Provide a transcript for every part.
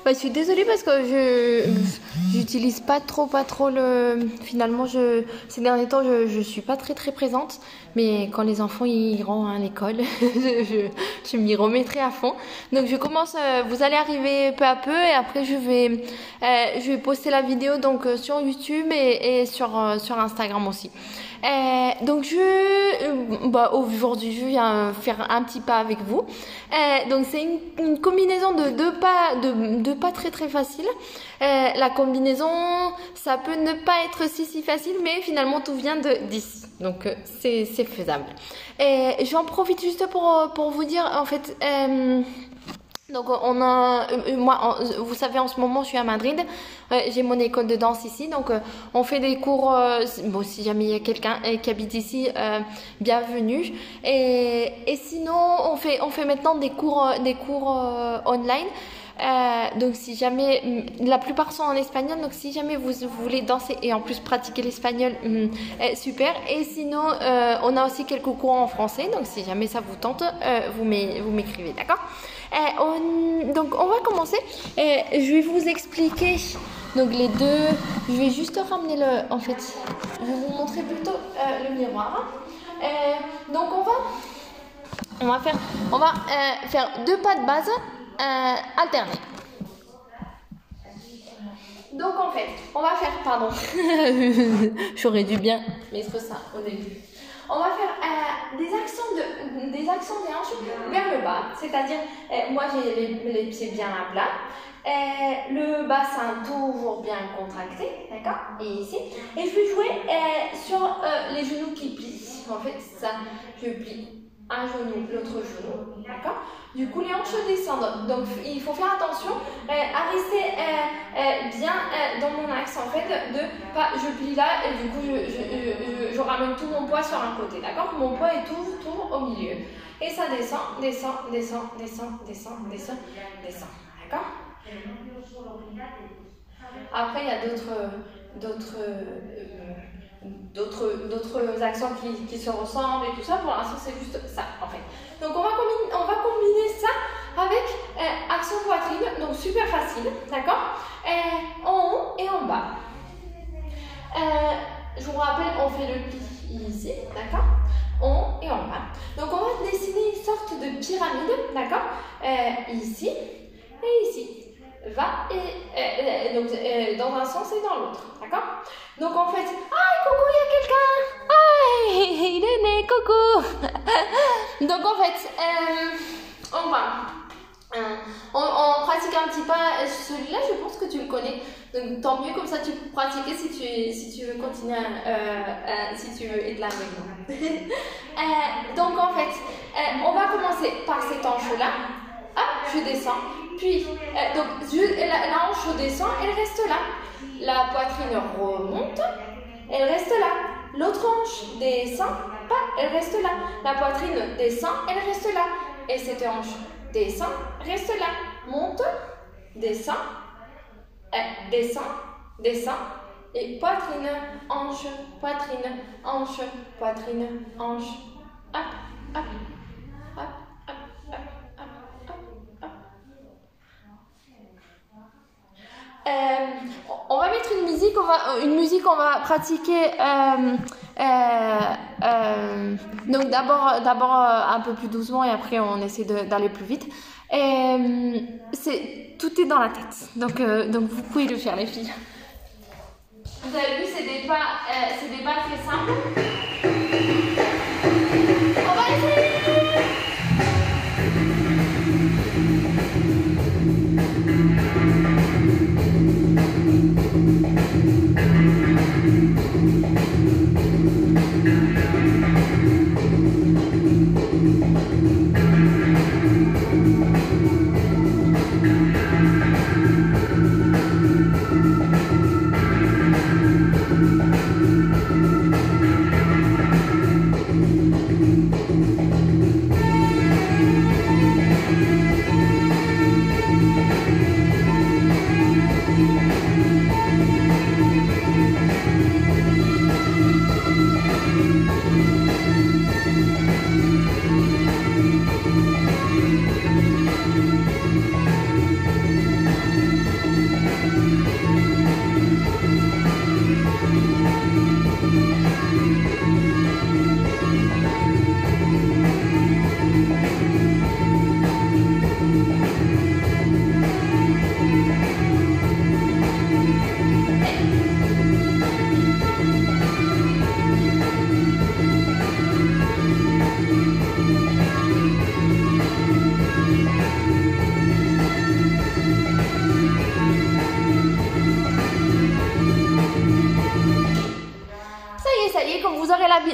Bah, je suis désolée parce que j'utilise pas trop le. Finalement, ces derniers temps, je suis pas très présente. Mais quand les enfants iront à l'école, je m'y remettrai à fond. Donc je commence. Vous allez arriver peu à peu et après je vais poster la vidéo donc sur YouTube et sur Instagram aussi. Donc aujourd'hui je viens faire un petit pas avec vous. Donc c'est une combinaison de deux pas très facile. La combinaison, ça peut ne pas être si facile, mais finalement tout vient d'ici. Donc c'est faisable. Et j'en profite juste pour vous dire en fait. Donc vous savez en ce moment je suis à Madrid, j'ai mon école de danse ici, donc on fait des cours, bon si jamais il y a quelqu'un qui habite ici, bienvenue. Et sinon on fait maintenant des cours online. Donc si jamais, la plupart sont en espagnol, donc si jamais vous voulez danser et en plus pratiquer l'espagnol, super. Et sinon on a aussi quelques cours en français, donc si jamais ça vous tente, vous m'écrivez, d'accord? Donc on va commencer. Je vais vous expliquer donc les deux. Je vais juste ramener en fait, je vais vous montrer plutôt le miroir. Donc on va faire deux pas de base alternés. Donc en fait, on va faire, pardon, j'aurais dû bien mettre ça au début. On va faire des accents des hanches vers le bas, c'est-à-dire moi j'ai les pieds bien à plat, le bassin toujours bien contracté, d'accord, et ici, et je vais jouer sur les genoux qui plient. En fait, ça, je plie un genou, l'autre genou, d'accord. Du coup, les hanches descendent. Donc, il faut faire attention à rester bien dans mon axe, en fait, je plie là et du coup, je ramène tout mon poids sur un côté, d'accord. Mon poids est toujours au milieu. Et ça descend, d'accord. Après, il y a d'autres accents qui se ressemblent et tout ça. Pour l'instant, c'est juste ça, en fait. Donc, on va combiner ça avec accent poitrine, donc super facile, d'accord, en haut et en bas. Je vous rappelle, on fait le pli ici, d'accord, en haut et en bas. Donc, on va dessiner une sorte de pyramide, d'accord, ici et ici. Donc dans un sens et dans l'autre, d'accord. Donc en fait, coucou, il y a quelqu'un, il est né, coucou. Donc en fait, on pratique un petit pas. Celui-là, je pense que tu le connais, donc tant mieux, comme ça tu peux pratiquer si tu veux continuer, si tu veux être là avec moi. Donc en fait, on va commencer par cette hanche-là. Hop, je descends. Puis, la hanche descend, elle reste là. La poitrine remonte, elle reste là. L'autre hanche descend, elle reste là. La poitrine descend, elle reste là. Et cette hanche descend, reste là. Monte, descend, descend. Et poitrine, hanche, poitrine, hanche, poitrine, hanche. Hop, hop. On va mettre une musique, on va pratiquer. Donc d'abord un peu plus doucement et après on essaie d'aller plus vite. Tout est dans la tête. Donc vous pouvez le faire, les filles. Vous avez vu, c'est des pas très simples. On va essayer.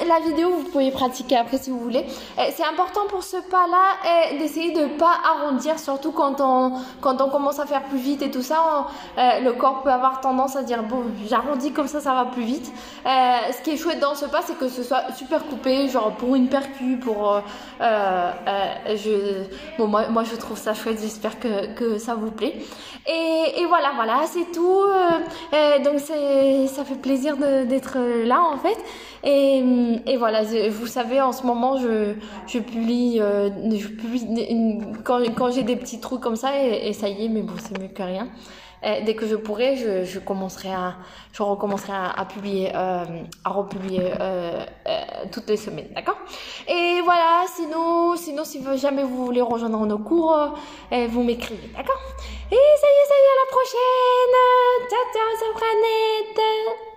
la vidéo, vous pouvez pratiquer après si vous voulez. C'est important pour ce pas-là d'essayer de pas arrondir, surtout quand on commence à faire plus vite et tout ça, le corps peut avoir tendance à dire bon, j'arrondis comme ça va plus vite. Ce qui est chouette dans ce pas, c'est que ce soit super coupé, genre pour une percu, pour bon moi je trouve ça chouette, j'espère que ça vous plaît. Et voilà, c'est tout. Donc ça fait plaisir d'être là en fait. Et voilà, vous savez, en ce moment je publie quand j'ai des petits trucs comme ça et ça y est, mais bon, c'est mieux que rien. Dès que je pourrai, je recommencerai à publier, à republier toutes les semaines, d'accord? Et voilà, sinon, si jamais vous voulez rejoindre nos cours, vous m'écrivez, d'accord? Et ça y est, à la prochaine! Ciao, ciao, Sopranette!